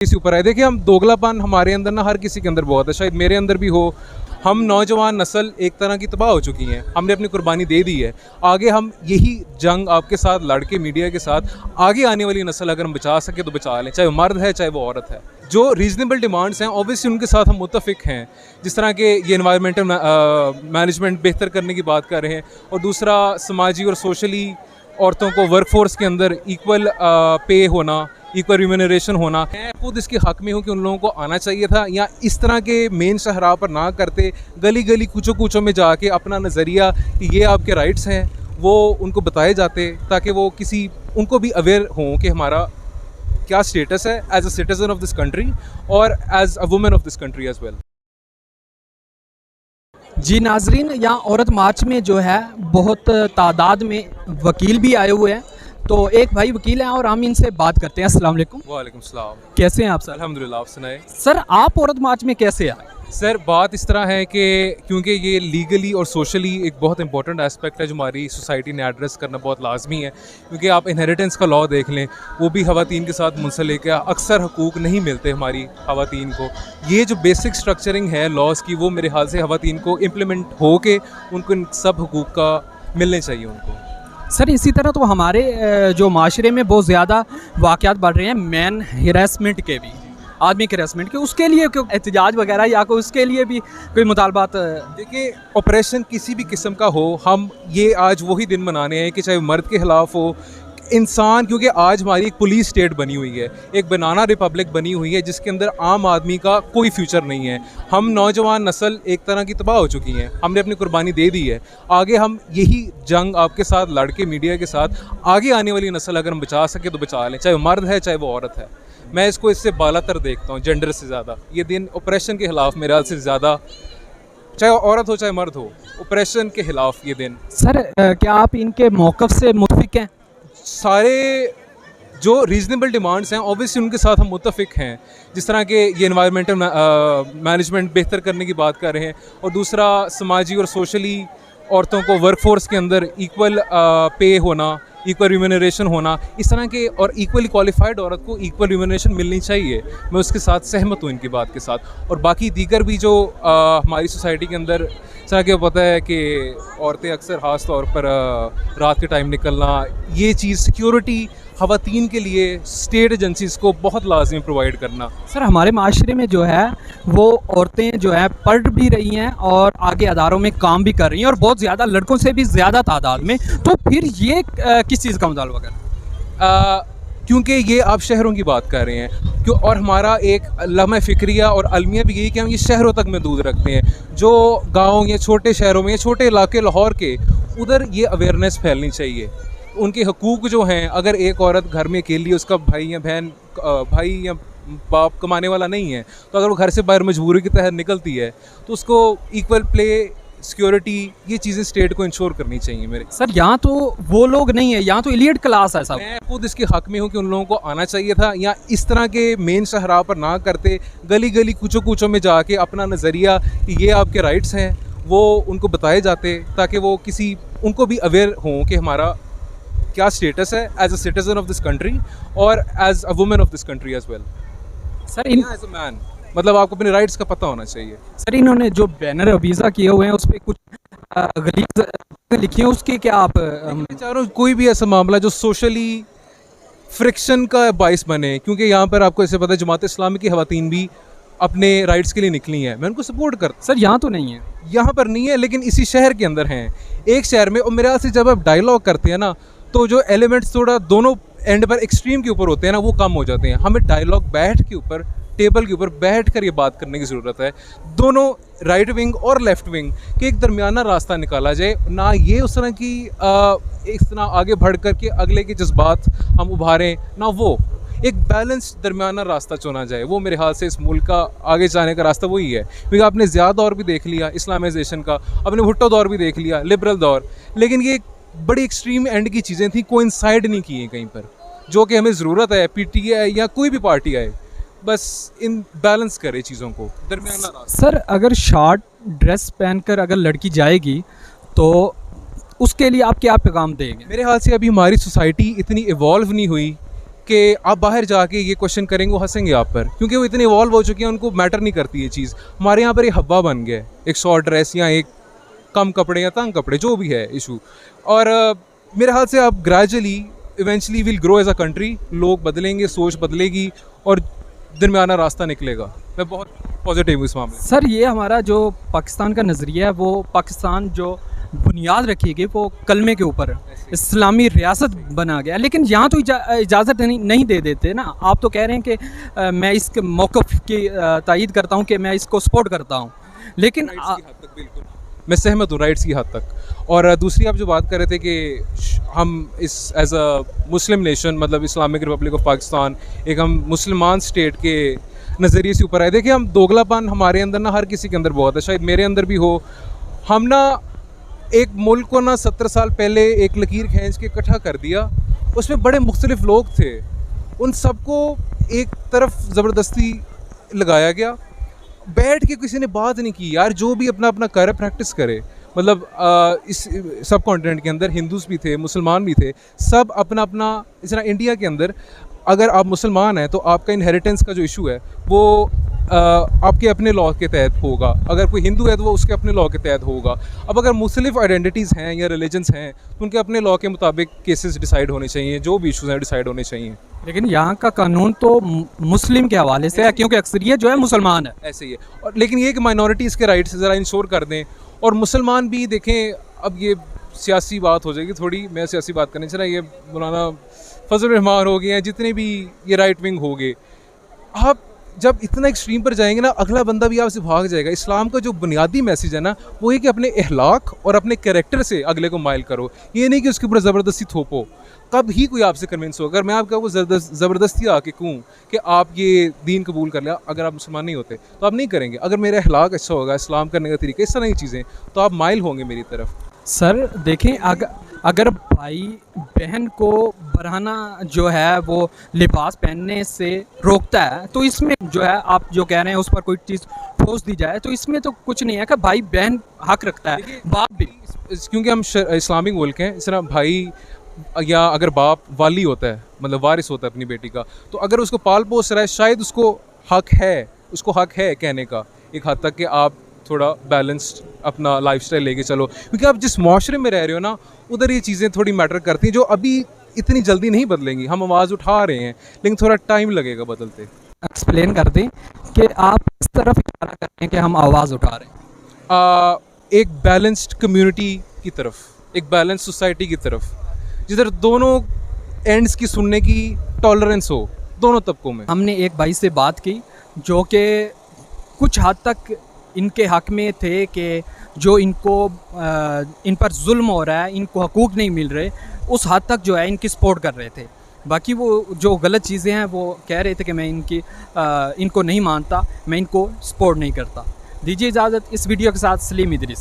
किसी ऊपर है। देखिए, हम दोगलापन हमारे अंदर ना हर किसी के अंदर बहुत है, शायद मेरे अंदर भी हो। हम नौजवान नस्ल एक तरह की तबाह हो चुकी हैं, हमने अपनी कुर्बानी दे दी है। आगे हम यही जंग आपके साथ लड़ के मीडिया के साथ आगे आने वाली नस्ल अगर हम बचा सके तो बचा लें, चाहे वो मर्द है चाहे वो औरत है। जो रीज़नेबल डिमांड्स हैं ऑब्वियसली उनके साथ हम मुत्तफ़िक हैं, जिस तरह के ये एनवायरमेंटल मैनेजमेंट बेहतर करने की बात कर रहे हैं, और दूसरा समाजी और सोशली औरतों को वर्कफोर्स के अंदर इक्वल पे होना, इक्वल रिम्यूनरेशन होना। मैं खुद इसके हक़ में हूँ कि उन लोगों को आना चाहिए था, या इस तरह के मेन शहरा पर ना करते, गली गली कूचों कूचों में जाके अपना नज़रिया कि ये आपके राइट्स हैं वो उनको बताए जाते, ताकि वो उनको भी अवेयर हों कि हमारा क्या स्टेटस है as a citizen of this country और as a women of this country as well. जी नाजरीन, यहाँ औरत मार्च में जो है बहुत तादाद में वकील भी आए हुए हैं। तो एक भाई वकील हैं और हम इनसे बात करते हैं। अस्सलाम वालेकुम। वालेकुम सलाम। कैसे हैं आप सर? अल्हम्दुलिल्लाह, आप सुनाए। सर, आप औरत मार्च में कैसे आए? सर, बात इस तरह है कि क्योंकि ये लीगली और सोशली एक बहुत इंपॉर्टेंट एस्पेक्ट है जो हमारी सोसाइटी ने एड्रेस करना बहुत लाजमी है। क्योंकि आप इनहेरिटेंस का लॉ देख लें, वो भी ख़वातीन के साथ मुंसलिक है। अक्सर हकूक़ नहीं मिलते हमारी ख़वातीन को। ये जो बेसिक स्ट्रक्चरिंग है लॉज की, वो मेरे ख्याल से ख़वातीन को इम्प्लीमेंट हो के उनको इन सब हकूक़ का मिलने चाहिए उनको। सर, इसी तरह तो हमारे जो माशरे में बहुत ज़्यादा वाक़यात बढ़ रहे हैं मैन हिरासमेंट के भी, आदमी के हरासमेंट के, उसके लिए कोई एहतजाज वगैरह या कोई उसके लिए भी कोई मुतालबात? देखिए, ऑपरेशन किसी भी किस्म का हो, हम ये आज वही दिन मनाने हैं कि चाहे मर्द के ख़िलाफ़ हो, इंसान, क्योंकि आज हमारी एक पुलिस स्टेट बनी हुई है, एक बनाना रिपब्लिक बनी हुई है जिसके अंदर आम आदमी का कोई फ्यूचर नहीं है। हम नौजवान नस्ल एक तरह की तबाह हो चुकी हैं, हमने अपनी कुर्बानी दे दी है। आगे हम यही जंग आपके साथ लड़ के मीडिया के साथ आगे आने वाली नस्ल अगर हम बचा सके तो बचा लें, चाहे वो मर्द है चाहे वो औरत है। मैं इसको इससे बालातर देखता हूँ, जेंडर से ज़्यादा। ये दिन ऑपरेशन के ख़िलाफ़ मेरे ख्याल से ज़्यादा, चाहे औरत हो चाहे मर्द हो, ऑपरेशन के ख़िलाफ़ ये दिन। सर, क्या आप इनके मौक़िफ़ से मुत्तफ़िक हैं? सारे जो रीज़नेबल डिमांड्स हैं ऑब्वियसली उनके साथ हम मुत्तफ़िक हैं, जिस तरह के ये एनवायरमेंटल मैनेजमेंट बेहतर करने की बात कर रहे हैं, और दूसरा समाजी और सोशली औरतों को वर्कफोर्स के अंदर इक्वल पे होना, इक्वल रिम्यूनरेशन होना, इस तरह के, और इक्वली क्वालिफाइड औरत को इक्वल रिम्यूनरेशन मिलनी चाहिए। मैं उसके साथ सहमत हूँ इनकी बात के साथ। और बाकी दीगर भी जो हमारी सोसाइटी के अंदर, जैसा कि पता है कि औरतें अक्सर ख़ास तौर पर रात के टाइम निकलना, ये चीज़ सिक्योरिटी ख़वातीन के लिए स्टेट एजेंसीज़ को बहुत लाजमी प्रोवाइड करना। सर, हमारे माशरे में जो है वो औरतें जो है पढ़ भी रही हैं और आगे अदारों में काम भी कर रही हैं, और बहुत ज़्यादा, लड़कों से भी ज़्यादा तादाद में। तो फिर ये किस चीज़ का मुतालबा है? क्योंकि ये आप शहरों की बात कर रहे हैं, क्यों, और हमारा एक लम्हा फ़िक्रिया और अलमिया भी यही कि हम ये शहरों तक महदूद रखते हैं। जो गाँव या छोटे शहरों में या छोटे इलाके लाहौर के, उधर ये अवेयरनेस फैलनी चाहिए। उनके हकूक़ जो हैं, अगर एक औरत घर में अकेली, उसका भाई या बहन, भाई या बाप कमाने वाला नहीं है, तो अगर वो घर से बाहर मजबूरी के तहत निकलती है तो उसको इक्वल प्ले, सिक्योरिटी, ये चीज़ें स्टेट को इंश्योर करनी चाहिए मेरे। सर, यहाँ तो वो लोग नहीं है, यहाँ तो एलिट क्लास है साहब। मैं खुद इसके हक़ में हूँ कि उन लोगों को आना चाहिए था, या इस तरह के मेन शहरा पर ना करते, गली गली कूचों कूचों में जाके अपना नज़रिया कि ये आपके राइट्स हैं वो उनको बताए जाते, ताकि वो उनको भी अवेयर हों कि हमारा क्या स्टेटस है as a citizen of this country और as a women of this country as well. Sir, as a man, मतलब आपको अपने राइट्स का पता होना चाहिए। सर, इन्होंने जो बैनर अवीज़ा किए हुए हैं उस पर कुछ गलीज़ लिखी है, उसके क्या आप? मैं चाह रहा हूँ कोई भी ऐसा मामला जो सोशली फ्रिक्शन का बाइस बने, क्योंकि यहाँ पर आपको ऐसे पता है जमात इस्लामी की ख़वातीन भी अपने राइट्स के लिए निकली हैं, मैं उनको सपोर्ट करता। सर, यहाँ तो नहीं है, यहाँ पर नहीं है, लेकिन इसी शहर के अंदर हैं, एक शहर में। और मेरे ख्याल से जब आप डायलॉग करते हैं ना, तो जो एलिमेंट्स थोड़ा दोनों एंड पर एक्सट्रीम के ऊपर होते हैं ना, वो कम हो जाते हैं। हमें डायलॉग बैठ के ऊपर, टेबल के ऊपर बैठ कर ये बात करने की ज़रूरत है, दोनों राइट विंग और लेफ़्ट विंग के, एक दरमियाना रास्ता निकाला जाए ना। ये उस तरह की इस तरह आगे बढ़ कर के अगले के जज्बात हम उभारें ना, वो एक बैलेंस दरमियाना रास्ता चुना जाए। वो मेरे हाल से इस मुल्क का आगे जाने का रास्ता वही है। क्योंकि आपने ज़्यादा दौर भी देख लिया इस्लामाइजेशन का, आपने भुट्टो दौर भी देख लिया, लिबरल दौर, लेकिन ये बड़ी एक्सट्रीम एंड की चीज़ें थी, कोइंसाइड नहीं की हैं कहीं पर, जो कि हमें ज़रूरत है। पीटीआई या कोई भी पार्टी आए, बस इन बैलेंस करे चीज़ों को, दरमियाना रास्ता। सर, अगर शॉर्ट ड्रेस पहनकर अगर लड़की जाएगी तो उसके लिए आप क्या पैगाम देंगे? मेरे ख्याल से अभी हमारी सोसाइटी इतनी इवॉल्व नहीं हुई कि आप बाहर जाके ये क्वेश्चन करेंगे, वो हंसेंगे आप पर, क्योंकि वो इतने इवॉल्व हो चुके हैं, उनको मैटर नहीं करती ये चीज़। हमारे यहाँ पर ये हब्बा बन गया है, एक शॉर्ट ड्रेस या एक कम कपड़े या तंग कपड़े, जो भी है इशू। और मेरे हाल से आप gradually eventually will grow as a country, लोग बदलेंगे, सोच बदलेगी और दरमियाना रास्ता निकलेगा। मैं बहुत पॉजिटिव हूँ इस मामले में। सर ये हमारा जो पाकिस्तान का नज़रिया है, वो पाकिस्तान जो बुनियाद रखी गई वो कलमे के ऊपर इस्लामी रियासत बना गया, लेकिन यहाँ तो इजाज़त नहीं दे देते ना। आप तो कह रहे हैं कि मैं इस मौक़िफ़ की तायीद करता हूँ, कि मैं इसको सपोर्ट करता हूँ, लेकिन बिल्कुल मैं सहमत हूँ राइट्स की हद तक। और दूसरी आप जो बात कर रहे थे कि हम इस एज अ मुस्लिम नेशन, मतलब इस्लामिक रिपब्लिक ऑफ पाकिस्तान, एक हम मुसलमान स्टेट के नज़रिए से ऊपर आए। देखिए, हम दोगलापन हमारे अंदर ना हर किसी के अंदर बहुत है, शायद मेरे अंदर भी हो। हम ना एक मुल्क को ना 70 साल पहले एक लकीर खींच के इकट्ठा कर दिया, उसमें बड़े मुख्तलिफ लोग थे, उन सबको एक तरफ ज़बरदस्ती लगाया गया, बैठ के किसी ने बात नहीं की। यार जो भी अपना अपना करे, प्रैक्टिस करे। मतलब इस सब कॉन्टिनेंट के अंदर हिंदूज भी थे, मुसलमान भी थे, सब अपना अपना। इस तरह इंडिया के अंदर अगर आप मुसलमान हैं तो आपका इनहेरिटेंस का जो इशू है वो आपके अपने लॉ के तहत होगा, अगर कोई हिंदू है तो वो उसके अपने लॉ के तहत होगा। अब अगर मुख्तलिफ आइडेंटिटीज़ हैं या रिलीजन्स हैं तो उनके अपने लॉ के मुताबिक केसेस डिसाइड होने चाहिए, जो भी इशूज़ हैं डिसाइड होने चाहिए। लेकिन यहाँ का कानून तो मुस्लिम के हवाले से है, क्योंकि अक्सरियत जो है मुसलमान है। ऐसे ही है। और लेकिन ये कि माइनॉरिटीज़ के राइट्स ज़रा इंश्योर कर दें, और मुसलमान भी देखें। अब ये सियासी बात हो जाएगी थोड़ी, मैं सियासी बात करने चला, ये मौलाना फजल रहमान हो गए हैं, जितने भी ये राइट विंग हो गए, आप जब इतना एक्सट्रीम पर जाएंगे ना, अगला बंदा भी आपसे भाग जाएगा। इस्लाम का जो बुनियादी मैसेज है ना, वो ये कि अपने अखलाक और अपने कैरेक्टर से अगले को माइल करो, ये नहीं कि उसके ऊपर ज़बरदस्ती थोपो। कब ही कोई आपसे कन्विंस हो। अगर मैं आपका वो ज़बरदस्ती आके कहूँ कि आप ये दीन कबूल कर लिया, अगर आप मुसलमान नहीं होते तो आप नहीं करेंगे। अगर मेरा अखलाक अच्छा होगा, इस्लाम करने का तरीका, इस तरह की चीज़ें, तो आप माइल होंगे मेरी तरफ। सर देखें, अगर भाई बहन को बरहाना जो है वो लिबास पहनने से रोकता है, तो इसमें जो है आप जो कह रहे हैं उस पर कोई चीज़ ठोस दी जाए, तो इसमें तो कुछ नहीं है कि भाई बहन हक रखता है, बाप भी। क्योंकि हम इस्लामिक मुल्क हैं, इस तरह भाई या अगर बाप वाली होता है, मतलब वारिस होता है अपनी बेटी का, तो अगर उसको पाल पोस रहा है, शायद उसको हक है कहने का एक हद तक कि आप थोड़ा बैलेंस्ड अपना लाइफस्टाइल लेके चलो। क्योंकि आप जिस माशरे में रह रहे हो ना, उधर ये चीज़ें थोड़ी मैटर करती हैं, जो अभी इतनी जल्दी नहीं बदलेंगी। हम आवाज़ उठा रहे हैं, लेकिन थोड़ा टाइम लगेगा बदलते। एक्सप्लेन कर दें कि आप इस तरफ इशारा कर रहे हैं कि हम आवाज़ उठा रहे हैं। एक बैलेंस्ड कम्युनिटी की तरफ, एक बैलेंस्ड सोसाइटी की तरफ, जिधर दोनों एंड्स की सुनने की टॉलरेंस हो, दोनों तबकों में। हमने एक भाई से बात की जो कि कुछ हद तक इनके हक में थे कि जो इन पर जुल्म हो रहा है, इनको हकूक़ नहीं मिल रहे, उस हद तक जो है इनकी सपोर्ट कर रहे थे। बाकी वो जो गलत चीज़ें हैं वो कह रहे थे कि मैं इनको नहीं मानता, मैं इनको सपोर्ट नहीं करता। दीजिए इजाज़त इस वीडियो के साथ। सलीम इदरीस।